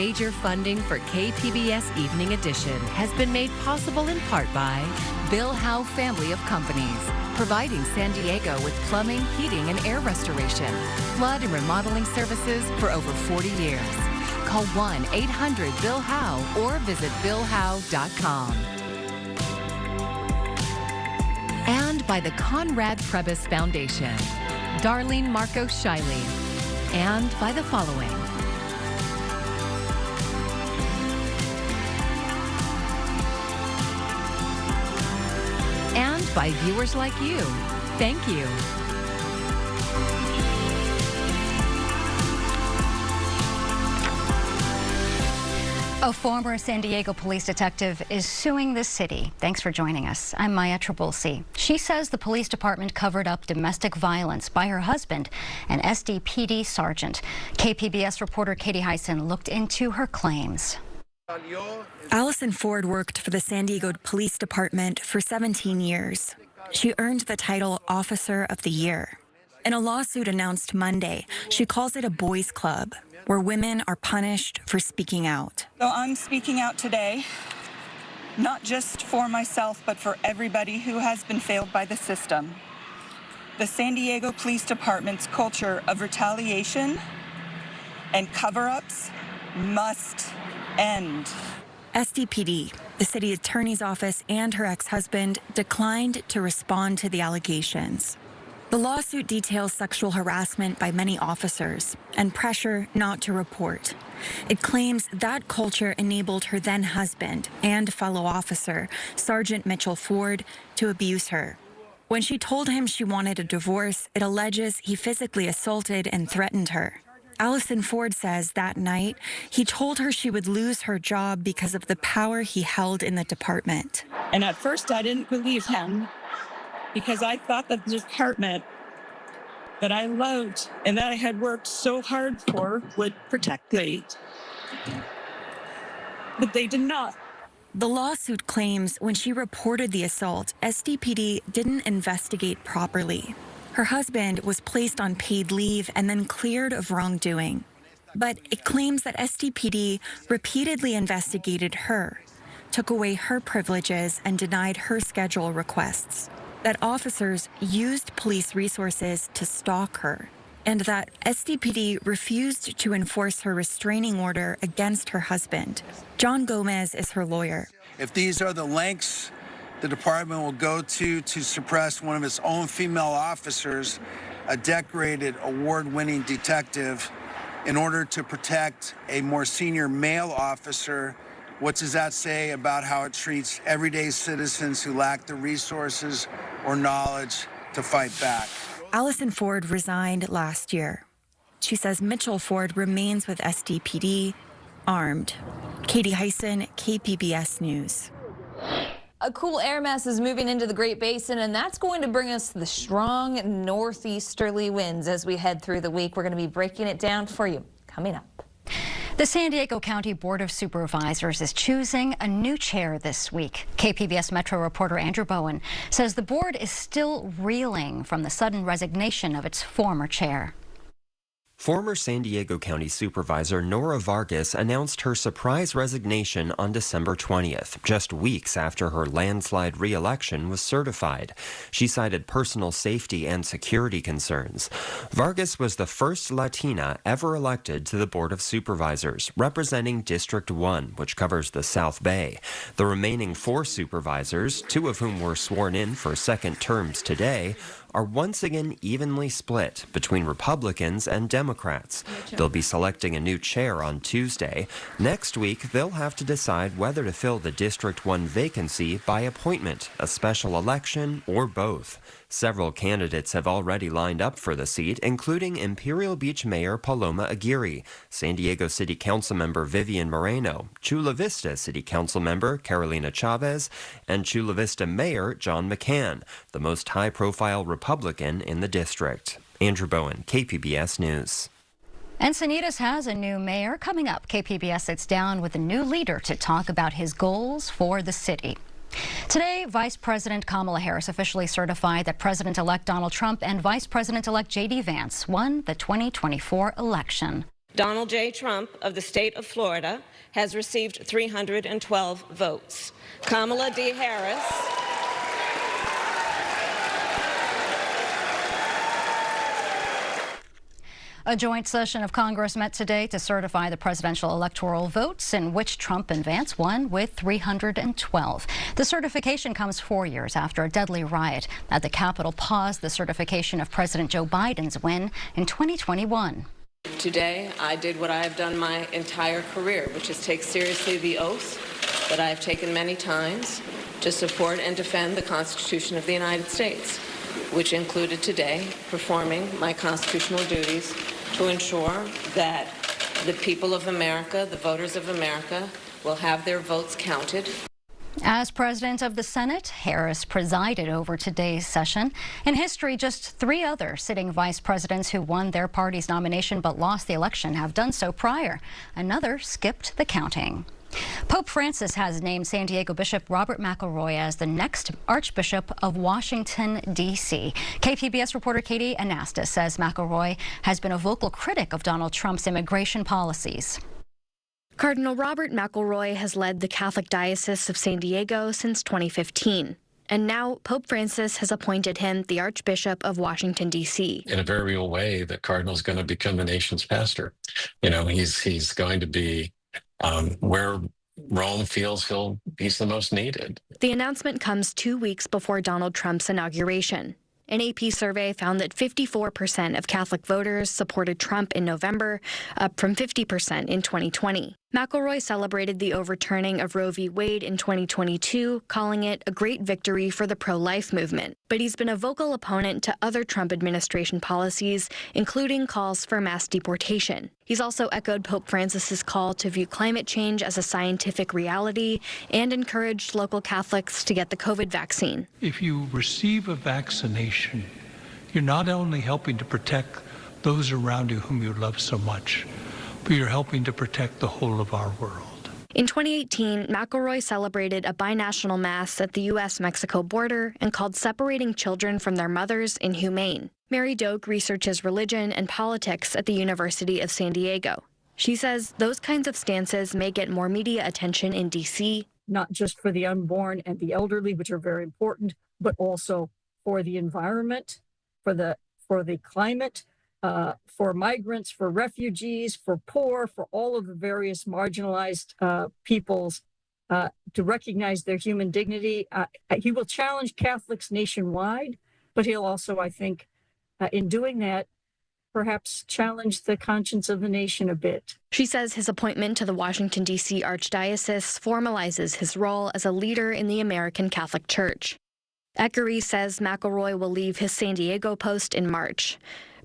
Major funding for KPBS Evening Edition has been made possible in part by Bill Howe Family of Companies, providing San Diego with plumbing, heating, and air restoration, flood and remodeling services for over 40 years. Call 1-800-BILL-HOWE or visit billhowe.com. And by the Conrad Prebys Foundation, Darlene Marco Shiley, and by the following. And by viewers like you. Thank you. A former San Diego police detective is suing the city. Thanks for joining us. I'm Maya Trabulsi. She says the police department covered up domestic violence by her husband, an SDPD sergeant. KPBS reporter Katie Hyson looked into her claims. Allison Ford worked for the San Diego Police Department for 17 years. She earned the title Officer of the Year. In a lawsuit announced Monday, she calls it a boys' club, where women are punished for speaking out. So I'm speaking out today, not just for myself, but for everybody who has been failed by the system. The San Diego Police Department's culture of retaliation and cover-ups must end. SDPD, the city attorney's office, and her ex-husband declined to respond to the allegations. The lawsuit details sexual harassment by many officers and pressure not to report. It claims that culture enabled her then-husband and fellow officer, Sergeant Mitchell Ford, to abuse her. When she told him she wanted a divorce, it alleges he physically assaulted and threatened her. Allison Ford says that night, he told her she would lose her job because of the power he held in the department. And at first I didn't believe him, because I thought that the department that I loved and that I had worked so hard for would protect me. But they did not. The lawsuit claims when she reported the assault, SDPD didn't investigate properly. Her husband was placed on paid leave and then cleared of wrongdoing. But it claims that SDPD repeatedly investigated her, took away her privileges, and denied her schedule requests. That officers used police resources to stalk her, and that SDPD refused to enforce her restraining order against her husband. John Gomez is her lawyer. If these are the lengths the department will go to suppress one of its own female officers, a decorated, award-winning detective, in order to protect a more senior male officer, what does that say about how it treats everyday citizens who lack the resources or knowledge to fight back? Allison Ford resigned last year. She says Mitchell Ford remains with SDPD, armed. Katie Hyson, KPBS News. A cool air mass is moving into the Great Basin, and that's going to bring us the strong northeasterly winds as we head through the week. We're going to be breaking it down for you coming up. The San Diego County Board of Supervisors is choosing a new chair this week. KPBS Metro reporter Andrew Bowen says the board is still reeling from the sudden resignation of its former chair. Former San Diego County Supervisor Nora Vargas announced her surprise resignation on December 20th, just weeks after her landslide re-election was certified. She cited personal safety and security concerns. Vargas was the first Latina ever elected to the Board of Supervisors, representing District 1, which covers the South Bay. The remaining 4 supervisors, 2 of whom were sworn in for second terms today, are once again evenly split between Republicans and Democrats. They'll be selecting a new chair on Tuesday. Next week, they'll have to decide whether to fill the District 1 vacancy by appointment, a special election, or both. Several candidates have already lined up for the seat, including Imperial Beach Mayor Paloma Aguirre, San Diego City Council Member Vivian Moreno, Chula Vista City Council Member Carolina Chavez, and Chula Vista Mayor John McCann, the most high-profile Republican in the district. Andrew Bowen, KPBS News. Encinitas has a new mayor coming up. KPBS sits down with a new leader to talk about his goals for the city. Today, Vice President Kamala Harris officially certified that President-elect Donald Trump and Vice President-elect J.D. Vance won the 2024 election. Donald J. Trump of the state of Florida has received 312 votes. Kamala D. Harris A joint session of Congress met today to certify the presidential electoral votes in which Trump and Vance won with 312. The certification comes 4 years after a deadly riot at the Capitol paused the certification of President Joe Biden's win in 2021. Today, I did what I have done my entire career, which is take seriously the oath that I have taken many times to support and defend the Constitution of the United States, which included today performing my constitutional duties to ensure that the people of America, the voters of America, will have their votes counted. As president of the Senate, Harris presided over today's session. In history, just 3 other sitting vice presidents who won their party's nomination but lost the election have done so prior. Another skipped the counting. Pope Francis has named San Diego Bishop Robert McElroy as the next Archbishop of Washington, D.C. KPBS reporter Katie Anastas says McElroy has been a vocal critic of Donald Trump's immigration policies. Cardinal Robert McElroy has led the Catholic Diocese of San Diego since 2015. And now Pope Francis has appointed him the Archbishop of Washington, D.C. In a very real way, the Cardinal's going to become the nation's pastor. You know, he's going to be where Rome feels he's the most needed. The announcement comes 2 weeks before Donald Trump's inauguration. An AP survey found that 54% of Catholic voters supported Trump in November, up from 50% in 2020. McElroy celebrated the overturning of Roe v. Wade in 2022, calling it a great victory for the pro-life movement. But he's been a vocal opponent to other Trump administration policies, including calls for mass deportation. He's also echoed Pope Francis's call to view climate change as a scientific reality and encouraged local Catholics to get the COVID vaccine. If you receive a vaccination, you're not only helping to protect those around you whom you love so much, but you're helping to protect the whole of our world. In 2018, McElroy celebrated a binational mass at the U.S.-Mexico border and called separating children from their mothers inhumane. Mary Doak researches religion and politics at the University of San Diego. She says those kinds of stances may get more media attention in D.C. Not just for the unborn and the elderly, which are very important, but also for the environment, for the climate, for migrants, for refugees, for poor, for all of the various marginalized peoples, to recognize their human dignity. He will challenge Catholics nationwide, but he'll also, I think, in doing that, perhaps challenge the conscience of the nation a bit. She says his appointment to the Washington, D.C. Archdiocese formalizes his role as a leader in the American Catholic Church. Eckery says McElroy will leave his San Diego post in March.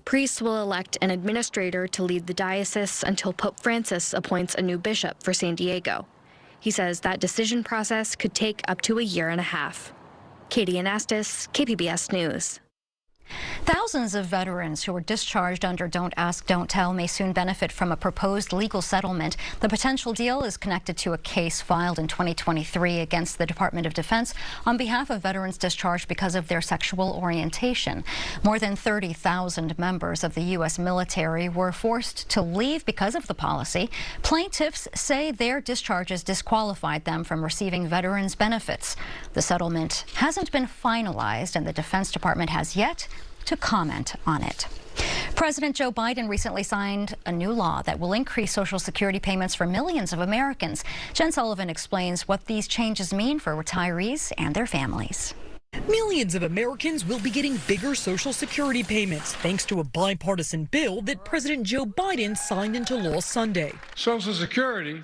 Priests will elect an administrator to lead the diocese until Pope Francis appoints a new bishop for San Diego. He says that decision process could take up to a year and a half. Katie Anastas, KPBS News. Thousands of veterans who were discharged under Don't Ask, Don't Tell may soon benefit from a proposed legal settlement. The potential deal is connected to a case filed in 2023 against the Department of Defense on behalf of veterans discharged because of their sexual orientation. More than 30,000 members of the U.S. military were forced to leave because of the policy. Plaintiffs say their discharges disqualified them from receiving veterans' benefits. The settlement hasn't been finalized, and the Defense Department has yet to comment on it. President Joe Biden recently signed a new law that will increase Social Security payments for millions of Americans. Jen Sullivan explains what these changes mean for retirees and their families. Millions of Americans will be getting bigger Social Security payments thanks to a bipartisan bill that President Joe Biden signed into law Sunday. Social Security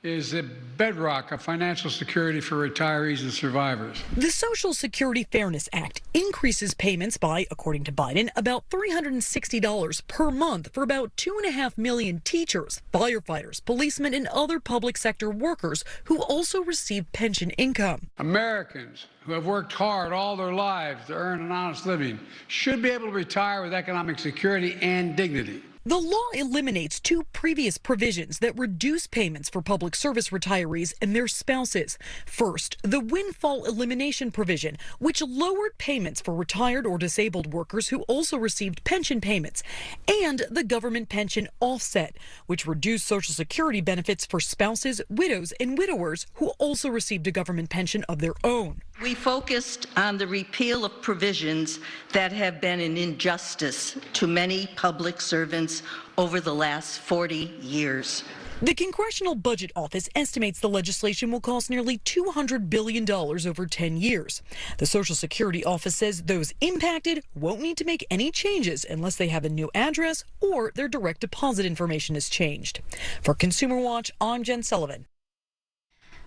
is the bedrock of financial security for retirees and survivors. The Social Security Fairness Act increases payments by, according to Biden, about $360 per month for about 2.5 million teachers, firefighters, policemen, and other public sector workers who also receive pension income. Americans who have worked hard all their lives to earn an honest living should be able to retire with economic security and dignity. The law eliminates two previous provisions that reduce payments for public service retirees and their spouses. First, the windfall elimination provision, which lowered payments for retired or disabled workers who also received pension payments, and the government pension offset, which reduced Social Security benefits for spouses, widows, and widowers who also received a government pension of their own. We focused on the repeal of provisions that have been an injustice to many public servants over the last 40 years. The Congressional Budget Office estimates the legislation will cost nearly $200 billion over 10 years. The Social Security Office says those impacted won't need to make any changes unless they have a new address or their direct deposit information is changed. For Consumer Watch, I'm Jen Sullivan.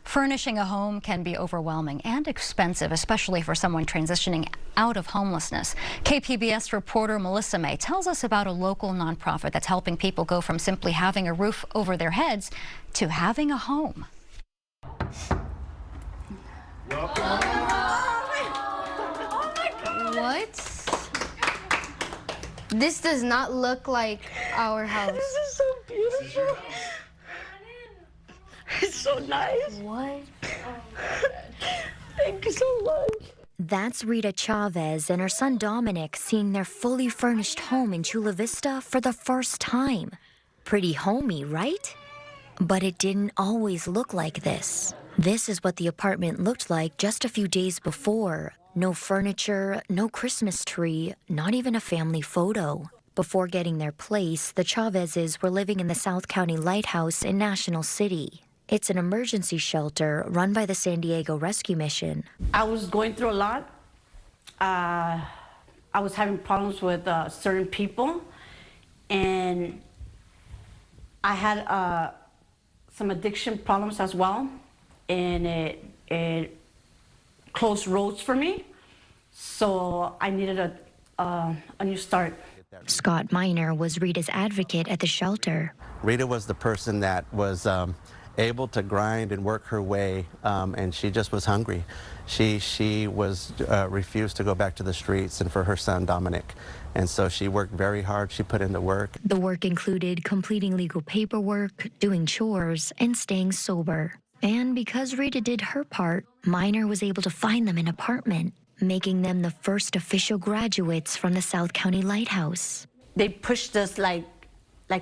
Furnishing a home can be overwhelming and expensive, especially for someone transitioning out of homelessness. KPBS reporter Melissa May tells us about a local nonprofit that's helping people go from simply having a roof over their heads to having a home. What? This does not look like our house. This is so beautiful. It's so nice. What? Thank you so much. That's Rita Chavez and her son Dominic seeing their fully furnished home in Chula Vista for the first time. Pretty homey, right? But it didn't always look like this. This is what the apartment looked like just a few days before. No furniture, no Christmas tree, not even a family photo. Before getting their place, the Chavezes were living in the South County Lighthouse in National City. It's an emergency shelter run by the San Diego Rescue Mission. I was going through a lot. I was having problems with certain people, and I had some addiction problems as well, and it closed roads for me, so I needed a new start. Scott Miner was Rita's advocate at the shelter. Rita was the person that was able to grind and work her way, and she just was hungry. She was refused to go back to the streets and for her son Dominic. And so she worked very hard. She put in the work. The work included completing legal paperwork, doing chores, and staying sober. And because Rita did her part, Miner was able to find them an apartment, making them the first official graduates from the South County Lighthouse. They pushed us like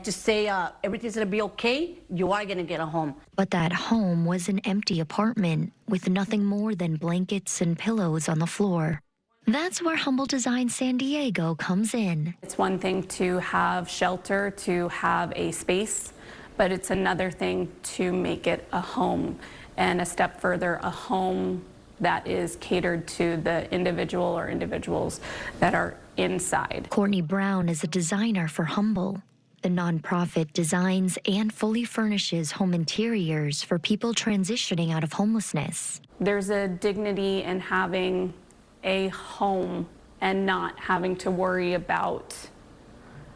to say everything's gonna be okay, you are gonna get a home. But that home was an empty apartment with nothing more than blankets and pillows on the floor. That's where Humble Design San Diego comes in. It's one thing to have shelter, to have a space, but it's another thing to make it a home, and a step further, a home that is catered to the individual or individuals that are inside. Courtney Brown is a designer for Humble. The nonprofit designs and fully furnishes home interiors for people transitioning out of homelessness. There's a dignity in having a home and not having to worry about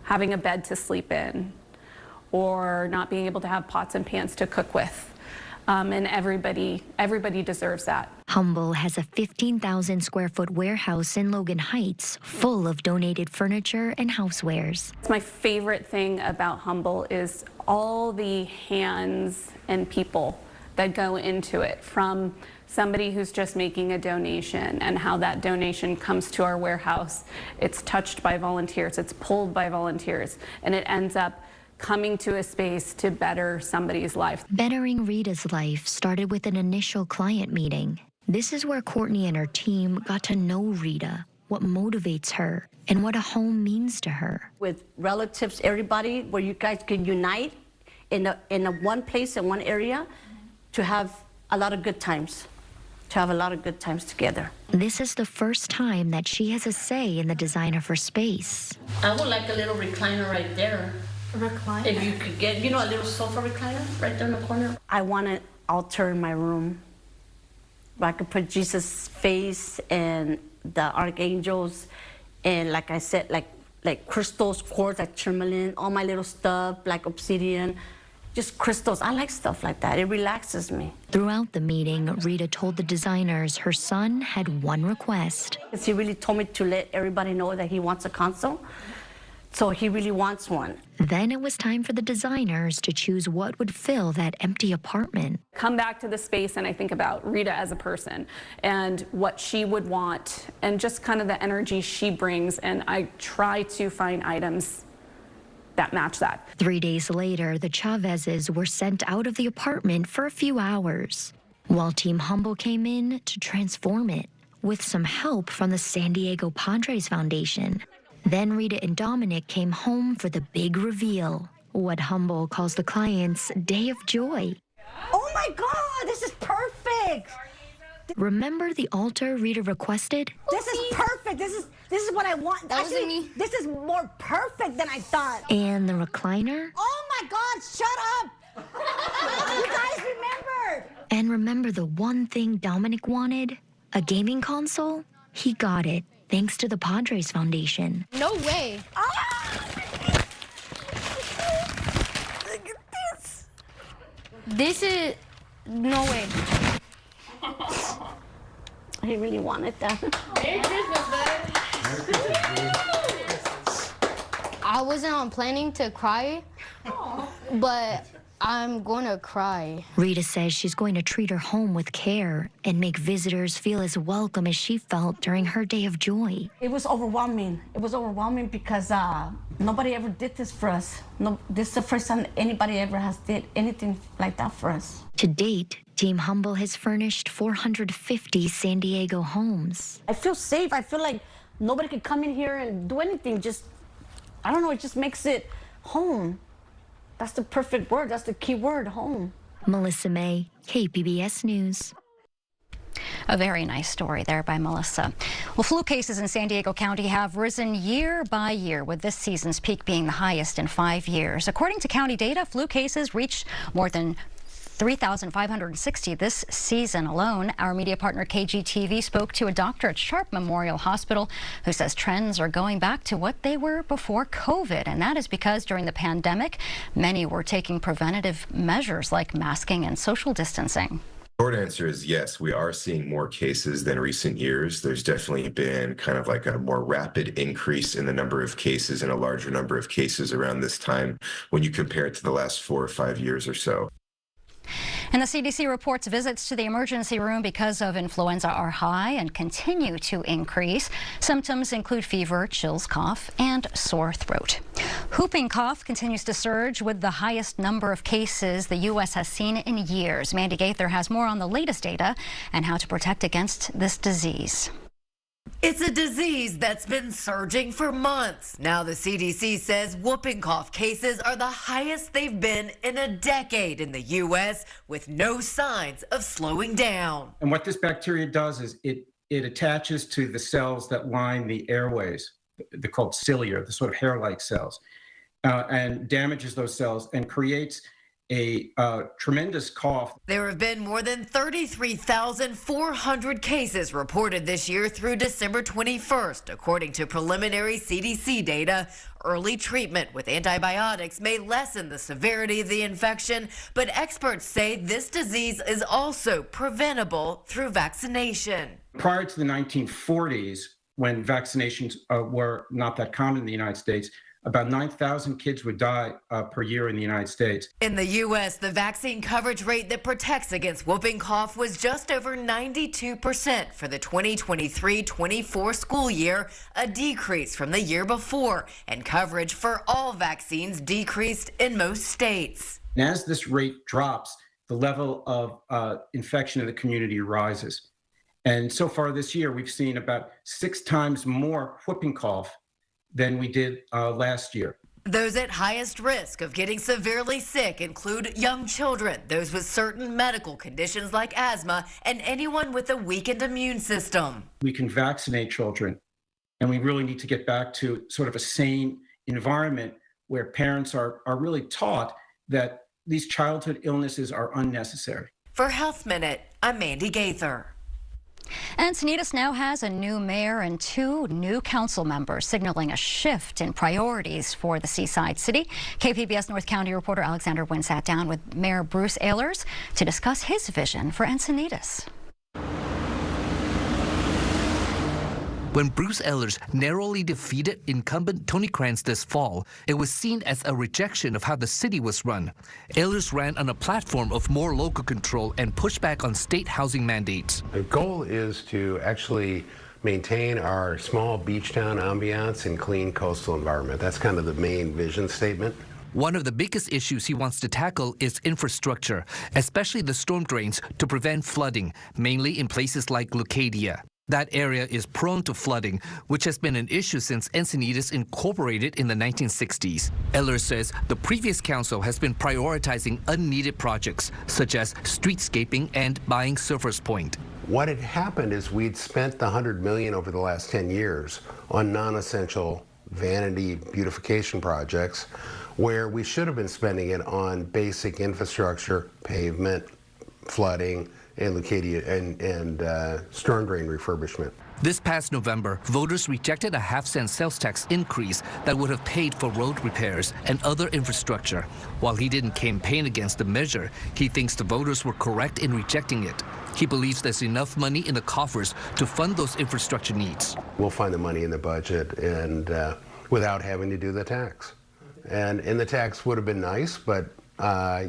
having a bed to sleep in or not being able to have pots and pans to cook with. And everybody deserves that. Humble has a 15,000 square foot warehouse in Logan Heights full of donated furniture and housewares. My favorite thing about Humble is all the hands and people that go into it, from somebody who's just making a donation and how that donation comes to our warehouse. It's touched by volunteers, it's pulled by volunteers, and it ends up coming to a space to better somebody's life. Bettering Rita's life started with an initial client meeting. This is where Courtney and her team got to know Rita, what motivates her, and what a home means to her. With relatives, everybody, where you guys can unite in a one place, in one area, to have a lot of good times, together. This is the first time that she has a say in the design of her space. I would like a little recliner right there. Recliner? If you could get, a little sofa recliner right there in the corner. I want an altar in my room where I could put Jesus' face and the archangels, and like I said, like crystals, quartz, like tourmaline, all my little stuff, like obsidian, just crystals. I like stuff like that. It relaxes me. Throughout the meeting, Rita told the designers her son had one request. He really told me to let everybody know that he wants a console, So he really wants one. Then it was time for the designers to choose what would fill that empty apartment. Come back to the space and I think about Rita as a person and what she would want and just kind of the energy she brings, and I try to find items that match that. 3 days later, the Chavezes were sent out of the apartment for a few hours, while Team Humble came in to transform it with some help from the San Diego Padres Foundation. Then Rita and Dominic came home for the big reveal, what Humble calls the client's day of joy. Oh my God, this is perfect. Remember the altar Rita requested? This is perfect. This is what I want. That wasn't me. This is more perfect than I thought. And the recliner? Oh my God, shut up. You guys remembered. And remember the one thing Dominic wanted? A gaming console? He got it, thanks to the Padres Foundation. No way. Look at this. This is no way. He really wanted that. Merry Christmas, bud. I wasn't planning to cry, but I'm gonna cry. Rita says she's going to treat her home with care and make visitors feel as welcome as she felt during her day of joy. It was overwhelming. It was overwhelming because nobody ever did this for us. No, this is the first time anybody ever has did anything like that for us. To date, Team Humble has furnished 450 San Diego homes. I feel safe. I feel like nobody could come in here and do anything. Just, I don't know, it just makes it home. That's the perfect word. That's the key word, home. Melissa May, KPBS News. A very nice story there by Melissa. Well, flu cases in San Diego County have risen year by year, with this season's peak being the highest in 5 years. According to county data, flu cases reached more than 3,560 this season alone. Our media partner KGTV spoke to a doctor at Sharp Memorial Hospital who says trends are going back to what they were before COVID. And that is because during the pandemic, many were taking preventative measures like masking and social distancing. Short answer is yes, we are seeing more cases than recent years. There's definitely been kind of like a more rapid increase in the number of cases and a larger number of cases around this time when you compare it to the last 4 or 5 years or so. And the CDC reports visits to the emergency room because of influenza are high and continue to increase. Symptoms include fever, chills, cough, and sore throat. Whooping cough continues to surge with the highest number of cases the U.S. has seen in years. Mandy Gaither has more on the latest data and how to protect against this disease. It's a disease that's been surging for months. Now the CDC says whooping cough cases are the highest they've been in a decade in the U.S., with no signs of slowing down. And what this bacteria does is it attaches to the cells that line the airways. They're called cilia, the sort of hair-like cells, and damages those cells and creates a tremendous cough. There have been more than 33,400 cases reported this year through December 21st, according to preliminary CDC data. Early treatment with antibiotics may lessen the severity of the infection, but experts say this disease is also preventable through vaccination. Prior to the 1940s, when vaccinations were not that common in the United States, about 9,000 kids would die per year in the United States. In the U.S., the vaccine coverage rate that protects against whooping cough was just over 92% for the 2023-24 school year, a decrease from the year before, and coverage for all vaccines decreased in most states. And as this rate drops, the level of infection in the community rises. And so far this year, we've seen about 6 times more whooping cough than we did last year. Those at highest risk of getting severely sick include young children, those with certain medical conditions like asthma, and anyone with a weakened immune system. We can vaccinate children, and we really need to get back to sort of a sane environment where parents are really taught that these childhood illnesses are unnecessary. For Health Minute, I'm Mandy Gaither. Encinitas now has a new mayor and 2 new council members, signaling a shift in priorities for the seaside city. KPBS North County reporter Alexander Wynn sat down with Mayor Bruce Ehlers to discuss his vision for Encinitas. When Bruce Ehlers narrowly defeated incumbent Tony Krantz this fall, it was seen as a rejection of how the city was run. Ehlers ran on a platform of more local control and pushback on state housing mandates. The goal is to actually maintain our small beach town ambiance and clean coastal environment. That's kind of the main vision statement. One of the biggest issues he wants to tackle is infrastructure, especially the storm drains to prevent flooding, mainly in places like Leucadia. That area is prone to flooding, which has been an issue since Encinitas incorporated in the 1960s. Ehlers says the previous council has been prioritizing unneeded projects, such as streetscaping and buying Surfers Point. What had happened is we'd spent the $100 million over the last 10 years on non-essential vanity beautification projects, where we should have been spending it on basic infrastructure, pavement, flooding, and Leucadia and storm drain refurbishment. This past November, voters rejected a half-cent sales tax increase that would have paid for road repairs and other infrastructure. While he didn't campaign against the measure, he thinks the voters were correct in rejecting it. He believes there's enough money in the coffers to fund those infrastructure needs. We'll find the money in the budget and without having to do the tax. And the tax would have been nice, but I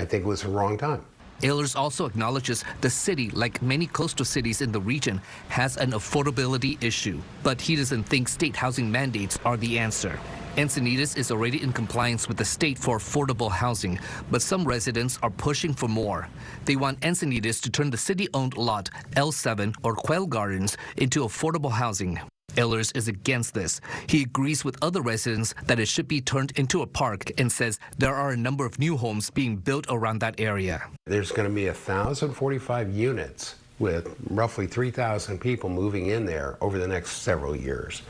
think it was the wrong time. Ehlers also acknowledges the city, like many coastal cities in the region, has an affordability issue, but he doesn't think state housing mandates are the answer. Encinitas is already in compliance with the state for affordable housing, but some residents are pushing for more. They want Encinitas to turn the city-owned lot, L7 or Quail Gardens, into affordable housing. Ehlers is against this. He agrees with other residents that it should be turned into a park and says there are a number of new homes being built around that area. There's going to be 1,045 units with roughly 3,000 people moving in there over the next several years.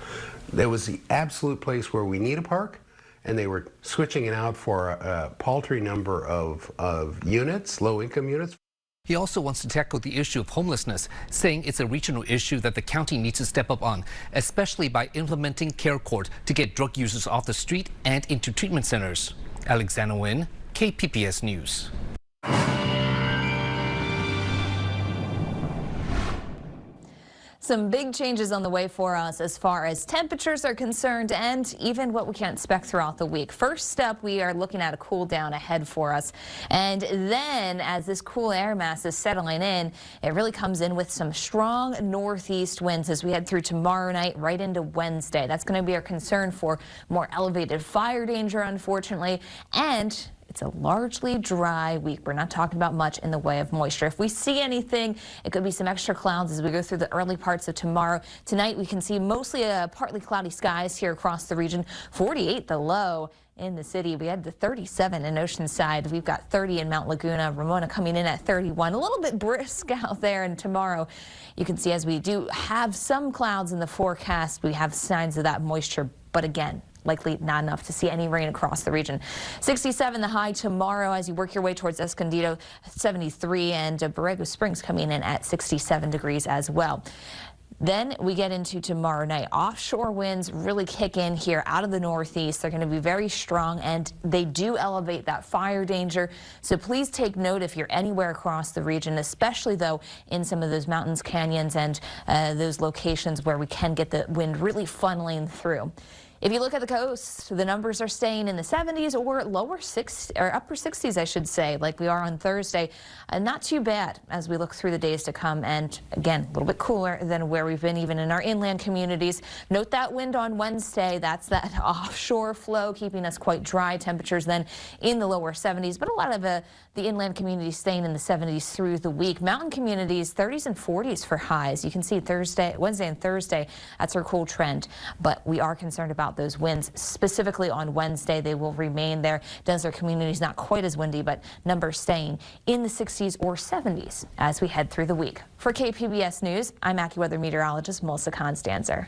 There was the absolute place where we need a park, and they were switching it out for a paltry number of units, low-income units. He also wants to tackle the issue of homelessness, saying it's a regional issue that the county needs to step up on, especially by implementing Care Court to get drug users off the street and into treatment centers. Alexander Nguyen, KPBS News. Some big changes on the way for us as far as temperatures are concerned and even what we can expect throughout the week. First up, we are looking at a cool down ahead for us. And then as this cool air mass is settling in, it really comes in with some strong northeast winds as we head through tomorrow night right into Wednesday. That's going to be our concern for more elevated fire danger, unfortunately, and it's a largely dry week. We're not talking about much in the way of moisture. If we see anything, it could be some extra clouds as we go through the early parts of tomorrow. Tonight, we can see mostly partly cloudy skies here across the region. 48 the low in the city. We had the 37 in Oceanside. We've got 30 in Mount Laguna. Ramona coming in at 31. A little bit brisk out there. And tomorrow, you can see as we do have some clouds in the forecast, we have signs of that moisture. But again, likely not enough to see any rain across the region. 67 the high tomorrow as you work your way towards Escondido, 73, and Borrego Springs coming in at 67 degrees as well. Then we get into tomorrow night. Offshore winds really kick in here out of the northeast. They're going to be very strong, and they do elevate that fire danger. So please take note if you're anywhere across the region, especially though in some of those mountains, canyons, and those locations where we can get the wind really funneling through. If you look at the coast, the numbers are staying in the 70s or upper 60s, I should say, like we are on Thursday. Not too bad as we look through the days to come. And again, a little bit cooler than where we've been even in our inland communities. Note that wind on Wednesday. That's that offshore flow keeping us quite dry. Temperatures then in the lower 70s, but a lot of the inland communities staying in the 70s through the week. Mountain communities 30s and 40s for highs. You can see Wednesday and Thursday. That's our cool trend, but we are concerned about those winds. Specifically on Wednesday, they will remain there. Desert communities not quite as windy, but numbers staying in the 60s or 70s as we head through the week. For KPBS News, I'm AccuWeather meteorologist Melissa Constanzer.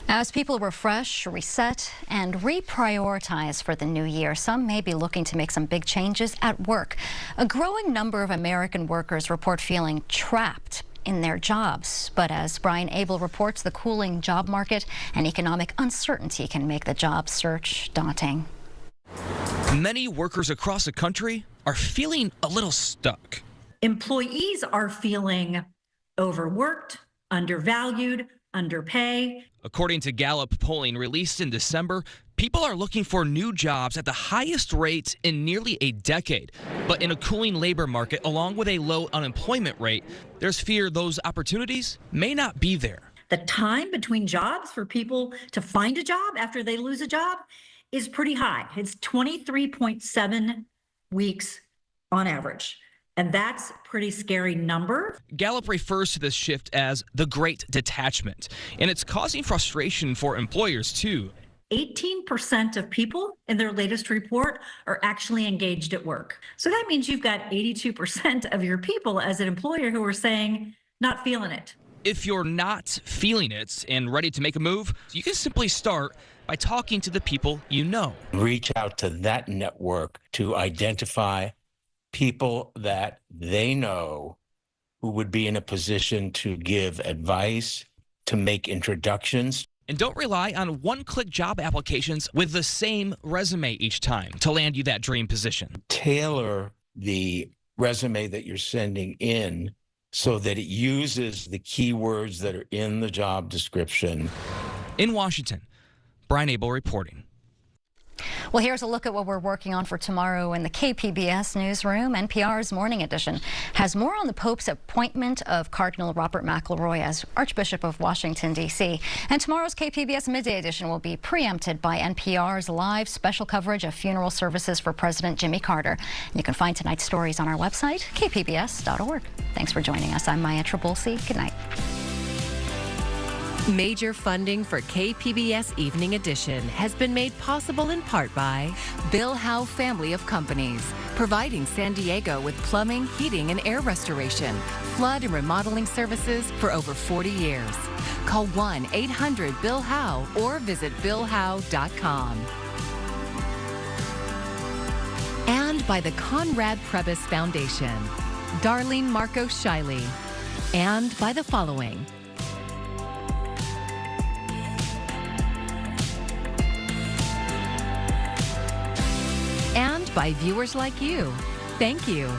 As people refresh, reset, and reprioritize for the new year, some may be looking to make some big changes at work. A growing number of American workers report feeling trapped in their jobs. But as Brian Abel reports, the cooling job market and economic uncertainty can make the job search daunting. Many workers across the country are feeling a little stuck. Employees are feeling overworked, undervalued, underpay. According to Gallup polling released in December, people are looking for new jobs at the highest rate in nearly a decade. But in a cooling labor market, along with a low unemployment rate, there's fear those opportunities may not be there. The time between jobs for people to find a job after they lose a job is pretty high. It's 23.7 weeks on average. And that's a pretty scary number. Gallup refers to this shift as the Great Detachment, and it's causing frustration for employers too. 18% of people in their latest report are actually engaged at work. So that means you've got 82% of your people as an employer who are saying, not feeling it. If you're not feeling it and ready to make a move, you can simply start by talking to the people you know. Reach out to that network to identify people that they know who would be in a position to give advice, to make introductions. And don't rely on one-click job applications with the same resume each time to land you that dream position. Tailor the resume that you're sending in so that it uses the keywords that are in the job description. In Washington, Brian Abel reporting. Well, here's a look at what we're working on for tomorrow in the KPBS newsroom. NPR's Morning Edition has more on the Pope's appointment of Cardinal Robert McElroy as Archbishop of Washington, D.C. And tomorrow's KPBS Midday Edition will be preempted by NPR's live special coverage of funeral services for President Jimmy Carter. And you can find tonight's stories on our website, kpbs.org. Thanks for joining us. I'm Maya Trabulsi. Good night. Major funding for KPBS Evening Edition has been made possible in part by Bill Howe Family of Companies, providing San Diego with plumbing, heating, and air restoration, flood and remodeling services for over 40 years. Call 1-800-BILL-HOWE or visit billhowe.com. And by the Conrad Prebys Foundation, Darlene Marcos Shiley, and by the following: and by viewers like you. Thank you.